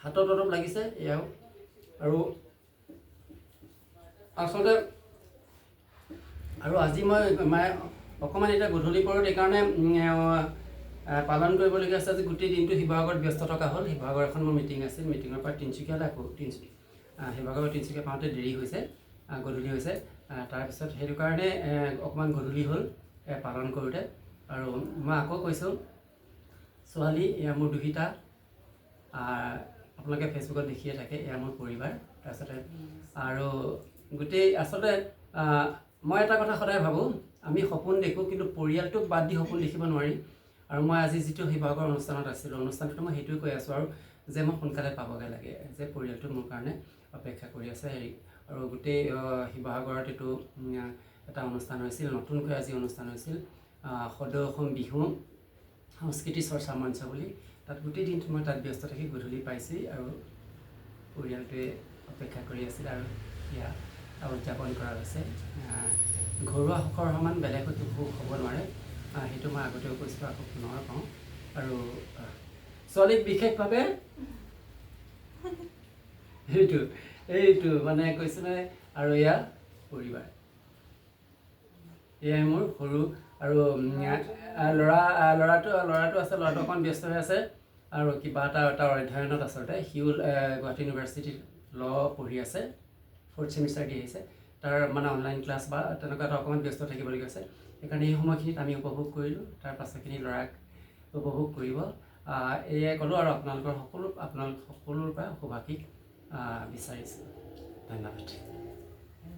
হাতত অলপ লাগিছে এয়াও আৰু আচলতে আৰু আজি মই অকণমান এতিয়া গধূলি পৰত এইকাৰণে পালন কৰিবলগীয়া আছে যে গোটেই দিনটো শিৱসাগৰত ব্যস্ত থকা হ'ল। শিৱসাগৰ এখন মোৰ মিটিং আছিল, মিটিঙৰ পৰা তিনিচুকীয়ালৈ আকৌ শিৱসাগৰ তিনিচুকীয়া পাওঁতে দেৰি হৈছে, গধূলি হৈছে। তাৰপিছত সেইটো কাৰণে অকণমান গধূলি হ'ল পালন কৰোঁতে। আৰু মই আকৌ কৈছোঁ, ছোৱালী এয়া মোৰ দুহিতা, আপোনালোকে ফেচবুকত দেখিয়ে থাকে, এয়া মোৰ পৰিবাৰ। তাৰপিছতে আৰু গোটেই আচলতে মই এটা কথা সদায় ভাবোঁ, আমি সপোন দেখোঁ কিন্তু পৰিয়ালটোক বাদ দি সপোন দেখিব নোৱাৰি। আৰু মই আজি যিটো শিৱসাগৰ অনুষ্ঠানত আছিলোঁ, অনুষ্ঠানটো মই সেইটোৱে কৈ আছোঁ আৰু যে মই সোনকালে পাবগৈ লাগে, যে পৰিয়ালটো মোৰ কাৰণে অপেক্ষা কৰি আছে। আৰু গোটেই শিৱসাগৰত এইটো এটা অনুষ্ঠান হৈছিল, নতুনকৈ আজি অনুষ্ঠান হৈছিল সদৌ অসম বিহু সংস্কৃতি চৰ্চা মঞ্চ বুলি। তাত গোটেই দিনটো মই তাত ব্যস্ত থাকি গধূলি পাইছোঁহি আৰু পৰিয়ালটোৱে অপেক্ষা কৰি আছিল আৰু সেয়া উদযাপন কৰা হৈছে। ঘৰুৱা সুখৰ সমান বেলেগ সুখ হ'ব নোৱাৰে, সেইটো মই আগতেও কৈছোঁ, আকৌ পুনৰ কওঁ। আৰু ছোৱালীক বিশেষভাৱে এইটো মানে কৈছোঁ নহয়। আৰু এয়া পৰিবাৰ, এয়াই মোৰ সৰু আৰু ল'ৰাটো আছে, ল'ৰাটো অকণ ব্যস্ত হৈ আছে আৰু কিবা এটা অধ্যয়নত আচলতে। সিও গুৱাহাটী ইউনিভাৰ্চিটিত ল' পঢ়ি আছে, 4th ছেমিষ্টাৰ দি আহিছে। তাৰ মানে অনলাইন ক্লাছ বা তেনেকুৱা এটা অকণমান ব্যস্ত থাকিবলগীয়া আছে। সেইকাৰণে এই সময়খিনিত আমি উপভোগ কৰিলোঁ, তাৰ পাছৰখিনি ল'ৰাক উপভোগ কৰিব। এয়াই ক'লোঁ আৰু আপোনালোকৰ সকলোৰ পৰা শুভাশীষ বিচাৰিছোঁ। ধন্যবাদ।